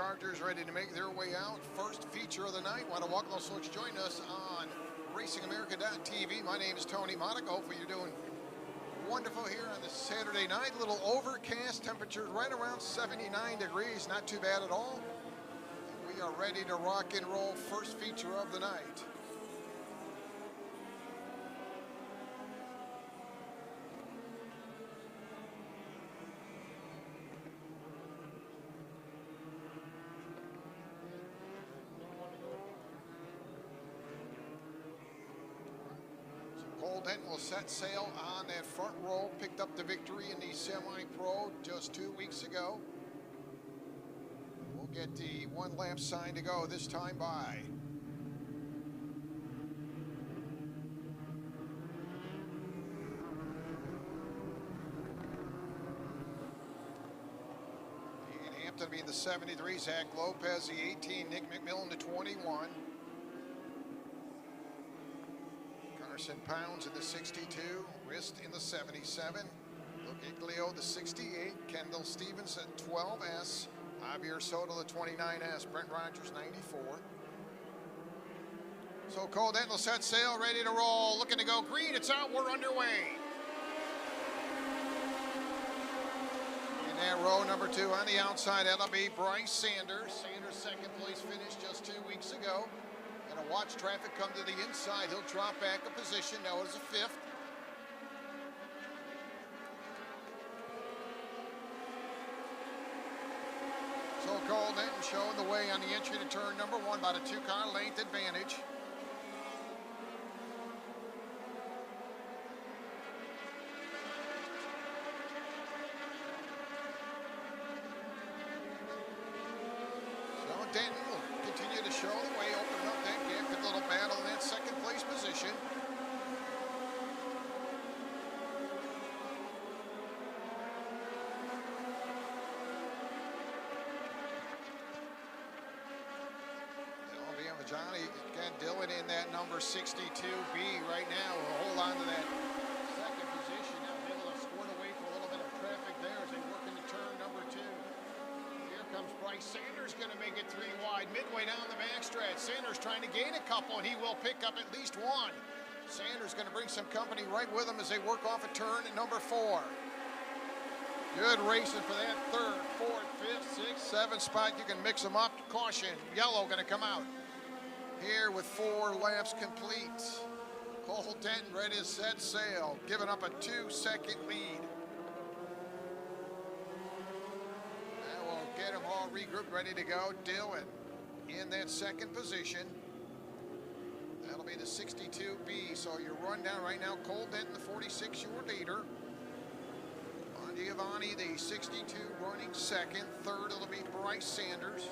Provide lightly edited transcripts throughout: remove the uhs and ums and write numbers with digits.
Chargers ready to make their way out. First feature of the night. Want to welcome those folks join us on RacingAmerica.tv. My name is Tony Monaco. Hopefully you're doing wonderful here on this Saturday night. A little overcast, temperatures right around 79 degrees. Not too bad at all. We are ready to rock and roll. First feature of the night. Totten will set sail on that front row. Picked up the victory in the semi-pro just 2 weeks ago. We'll get the one lap sign to go this time by. In Hampton being the 73, Zach Lopez, the 18, Nick McMillan, the 21. Pounds in the 62, Wrist in the 77, Luke Iglio the 68, Kendall Stevens at 12S, Javier Soto the 29S, Brent Rogers 94. So Cole Denton will set sail, ready to roll, looking to go green. It's out, we're underway. In that row number 2 on the outside, that'll be Bryce Sanders. Sanders' second place finish just 2 weeks ago. Gonna watch traffic come to the inside. He'll drop back a position. Now it's a 5th. So Cole Denton showing the way on the entry to turn number 1, about a 2-car length advantage. So Denton will continue to show the way, opening up that gap. Good little battle in that second place position. Johnny got Dylan in that number 62B right now. We'll hold on to that second position. Now able to squirt away for a little bit of traffic there as they work into turn number 2. Here comes Bryce Sanders, going to make it 3 wide. Midway down the backstretch, Sanders trying to gain a couple, and he will pick up at least 1. Sanders going to bring some company right with him as they work off a turn at number 4. Good racing for that 3rd, 4th, 5th, 6th, 7th spot. You can mix them up. Caution, yellow going to come out. Here with 4 laps complete. Cole Denton ready to set sail, giving up a 2-second lead. Now we'll get them all regrouped, ready to go. Dylan in that second position. That'll be the 62B. So your rundown right now, Cole Denton, the 46, your leader. Giovanni, the 62, running second. 3rd, it'll be Bryce Sanders.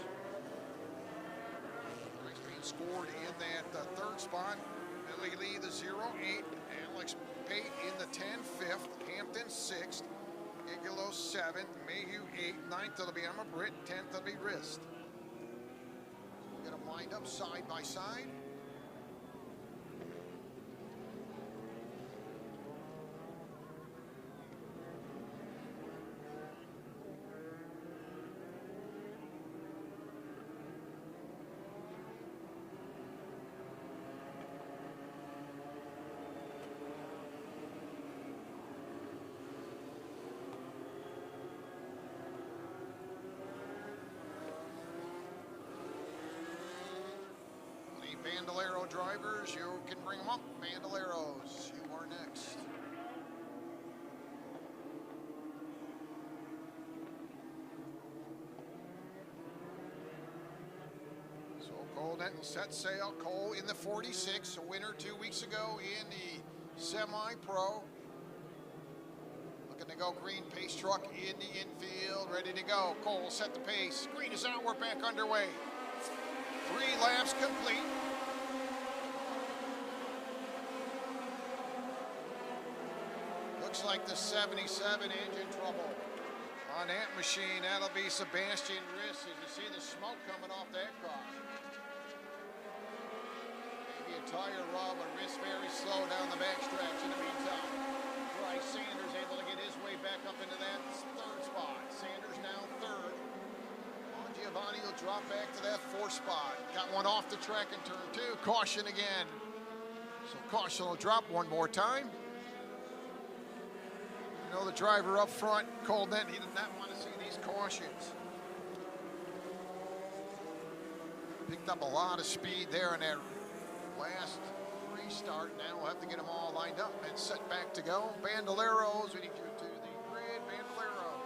Scored in that 3rd spot. Billy Lee, the 08. Alex Pate in the 10, 5th. Hampton, 6th. Igalo, 7th. Mayhew, 8th. 9th, it'll be Emma Britt. 10th, it'll be Wrist. We'll get them lined up side by side. Bandolero drivers, you can bring them up. Bandoleros, you are next. So Cole Denton set sail. Cole in the 46, a winner 2 weeks ago in the semi-pro. Looking to go green, pace truck in the infield, ready to go. Cole set the pace. Green is out, we're back underway. 3 laps complete. Looks like the 77 engine trouble on that machine. That'll be Sebastian Riss as you see the smoke coming off that car. Maybe a tire rub, but Riss very slow down the backstretch. In the meantime, Bryce Sanders able to get his way back up into that 3rd spot. Sanders now 3rd. Giovanni will drop back to that 4 spot. Got one off the track in turn 2. Caution again. So caution will drop one more time. You know, the driver up front, Cordele, he did not want to see these cautions. Picked up a lot of speed there in that last restart. Now we'll have to get them all lined up and set back to go. Bandoleros, we need you to the grid, Bandoleros.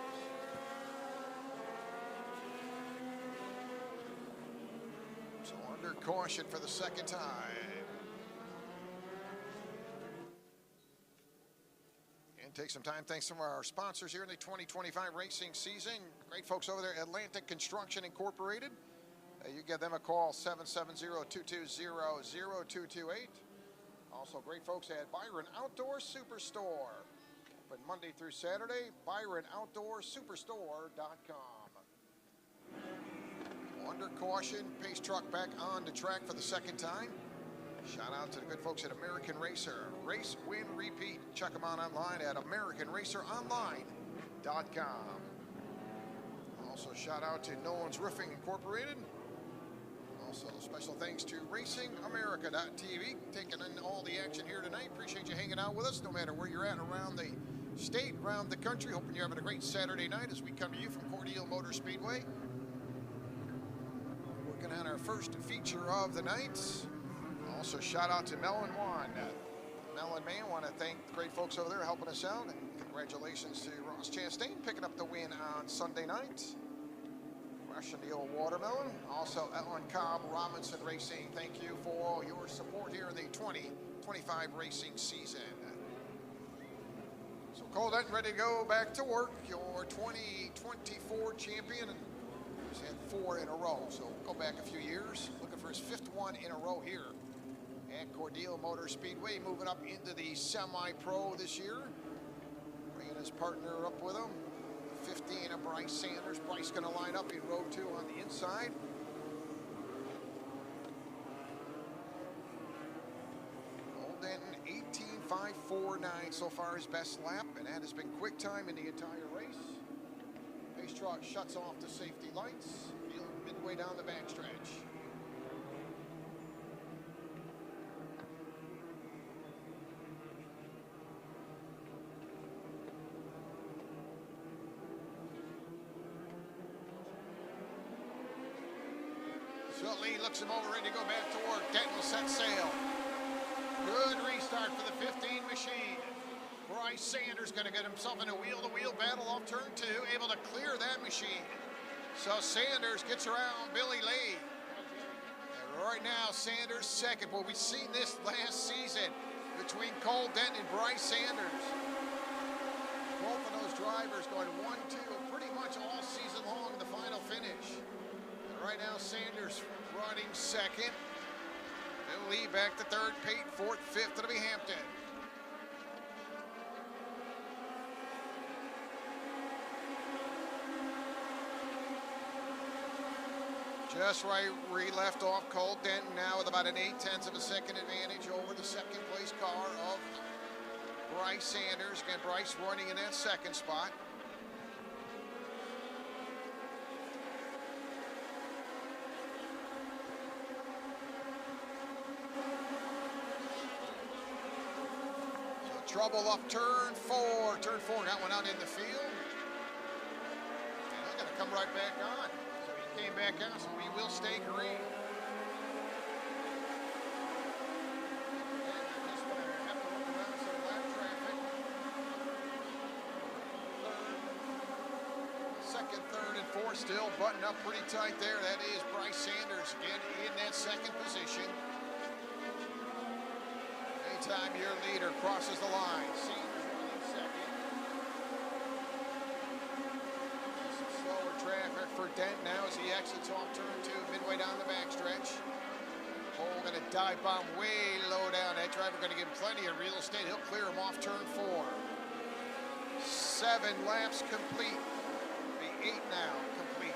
So under caution for the second time. And take some time, thanks to our sponsors here in the 2025 racing season. Great folks over there, Atlantic Construction Incorporated. You give them a call, 770-220-0228. Also great folks at Byron Outdoor Superstore. Open Monday through Saturday, ByronOutdoorSuperstore.com. Under caution, pace truck back on the track for the second time. Shout out to the good folks at American Racer. Race, win, repeat. Check them out online at AmericanRacerOnline.com. Also shout out to Nolan's Roofing Incorporated. Also, special thanks to RacingAmerica.tv, taking in all the action here tonight. Appreciate you hanging out with us, no matter where you're at around the state, around the country. Hoping you're having a great Saturday night as we come to you from Cordele Motor Speedway. Working on our first feature of the night. Also, shout out to Mel and Juan. Mel and May, want to thank the great folks over there helping us out. And congratulations to Ross Chastain picking up the win on Sunday night. Rushing the old watermelon. Also, Ellen Cobb, Robinson Racing, thank you for all your support here in the 2025 racing season. So Cordele ready to go back to work. Your 2024 champion, and he's had 4 in a row. So go back a few years, looking for his 5th one in a row here at Cordele Motor Speedway. Moving up into the semi-pro this year, bringing his partner up with him. 15 of Bryce Sanders. Bryce going to line up in row 2 on the inside. Old Denton 18.549 so far his best lap, and that has been quick time in the entire race. Pace truck shuts off the safety lights, midway down the backstretch. Lee looks him over, ready to go back to work. Denton will set sail. Good restart for the 15 machine. Bryce Sanders going to get himself in a wheel-to-wheel battle off turn 2, able to clear that machine. So Sanders gets around Billy Lee. And right now, Sanders second. Well, we've seen this last season between Cordele and Bryce Sanders. Both of those drivers going 1-2 pretty much all season long in the final finish. Right now, Sanders running second. Bill Lee back to third, Pate fourth, fifth. It'll be Hampton. Just right where he left off, Cordele now with about an 0.8 of a second advantage over the second place car of Bryce Sanders. Again, Bryce running in that second spot. Trouble up turn 4. Turn 4 got one out in the field. And they're going to come right back on. So he came back out, so we will stay green. And just want to have to look around some lap traffic. Second, third, and fourth still buttoned up pretty tight there. That is Bryce Sanders again in that second position. Anytime your leader crosses the line, Sanders running second. Some slower traffic for Dent now as he exits off turn 2, midway down the backstretch. Cole going to dive bomb way low down. That driver going to give him plenty of real estate. He'll clear him off turn 4. 7 laps complete. The 8 now complete.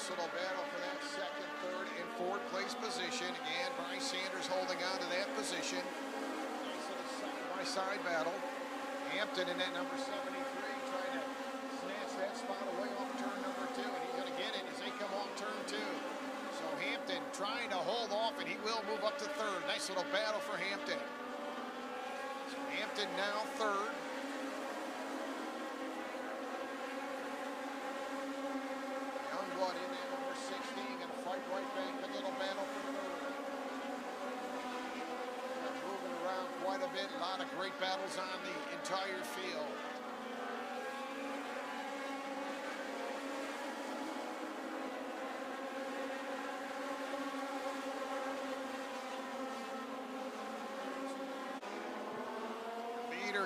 Little battle for that second, third, and fourth place position. Again, Bryce Sanders holding on to that position. Nice little side-by-side battle. Hampton in that number 73 trying to snatch that spot away off turn number 2, and he's going to get it as they come off turn 2. So Hampton trying to hold off, and he will move up to third. Nice little battle for Hampton. So Hampton now third. Youngblood in that number 16, going to fight right back. A little battle for third. Moving around quite a bit. A lot of great battles on the entire field.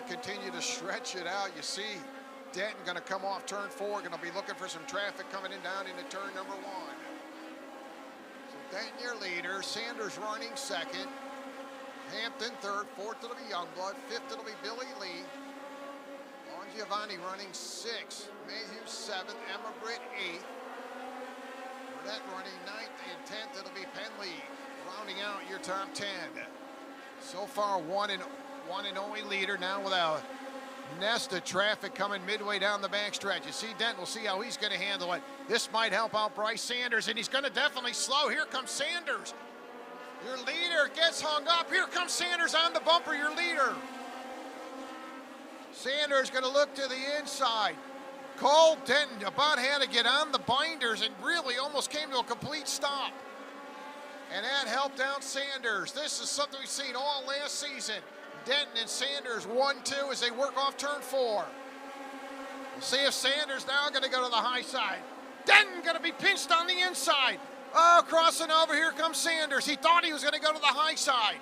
Continue to stretch it out. You see Denton going to come off turn 4, going to be looking for some traffic coming in down into turn number 1. So Denton your leader, Sanders running second, Hampton third, fourth it'll be Youngblood, fifth it'll be Billy Lee, Giovanni running 6th, Mayhew 7th, Emma Britt 8th, Burnett running 9th, and 10th it'll be Penley, rounding out your top 10. So far one and only leader now with a nest of traffic coming midway down the backstretch. You see Denton, we'll see how he's going to handle it. This might help out Bryce Sanders, and he's going to definitely slow. Here comes Sanders. Your leader gets hung up. Here comes Sanders on the bumper, your leader. Sanders going to look to the inside. Cole Denton about had to get on the binders and really almost came to a complete stop. And that helped out Sanders. This is something we've seen all last season. Denton and Sanders 1-2 as they work off turn 4. We'll see if Sanders now going to go to the high side. Denton going to be pinched on the inside. Oh, crossing over, here comes Sanders. He thought he was going to go to the high side.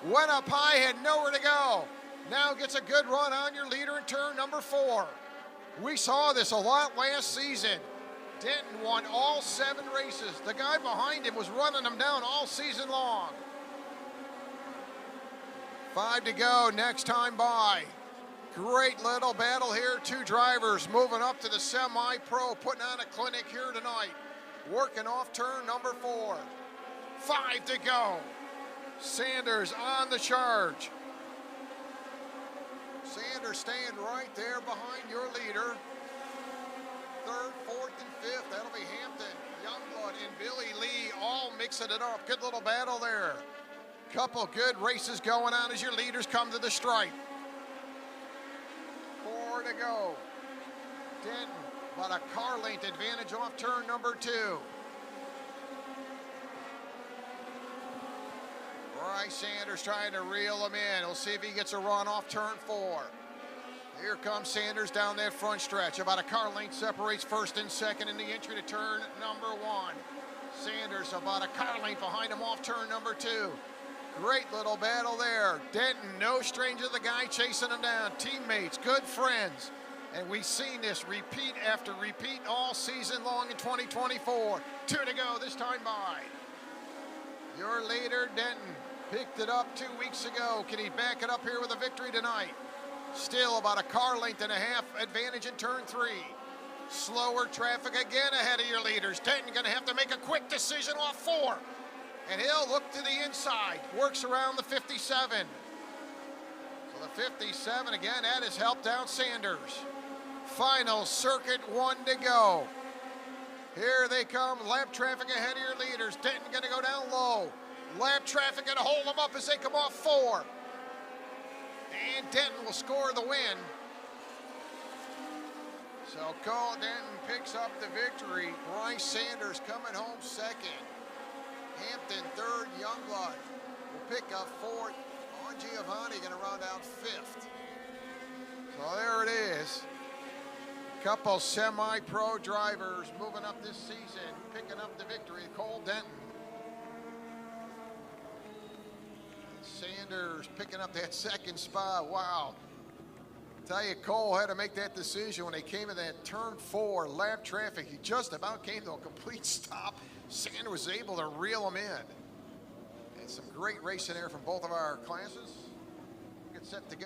Went up high, had nowhere to go. Now gets a good run on your leader in turn number 4. We saw this a lot last season. Denton won all 7 races. The guy behind him was running them down all season long. 5 to go, next time by. Great little battle here. 2 drivers moving up to the semi-pro, putting on a clinic here tonight. Working off turn number 4. 5 to go. Sanders on the charge. Sanders staying right there behind your leader. 3rd, 4th, and 5th, that'll be Hampton, Youngblood, and Billy Lee all mixing it up. Good little battle there. Couple good races going on as your leaders come to the stripe. 4 to go. Denton, about a car length advantage off turn number 2. Bryce Sanders trying to reel him in. We'll see if he gets a run off turn 4. Here comes Sanders down that front stretch. About a car length separates first and second in the entry to turn number 1. Sanders about a car length behind him off turn number 2. Great little battle there. Denton, no stranger to the guy chasing him down. Teammates, good friends. And we've seen this repeat after repeat all season long in 2024. 2 to go this time by. Your leader, Denton, picked it up 2 weeks ago. Can he back it up here with a victory tonight? Still about a car length and a half advantage in turn 3. Slower traffic again ahead of your leaders. Denton going to have to make a quick decision off 4. And he'll look to the inside. Works around the 57. So the 57, again, that has helped out Sanders. Final circuit, 1 to go. Here they come. Lap traffic ahead of your leaders. Denton going to go down low. Lap traffic going to hold them up as they come off 4. And Denton will score the win. So Cole Denton picks up the victory. Bryce Sanders coming home second. Hampton third. Youngblood will pick up 4th. Giovanni going to round out 5th. So there it is. Couple semi-pro drivers moving up this season, picking up the victory. Cole Denton. Sanders picking up that 2nd spot. Wow. Tell you, Cole had to make that decision when they came in that turn 4 lap traffic. He just about came to a complete stop. Sanders was able to reel him in. And some great racing there from both of our classes. Get set to go.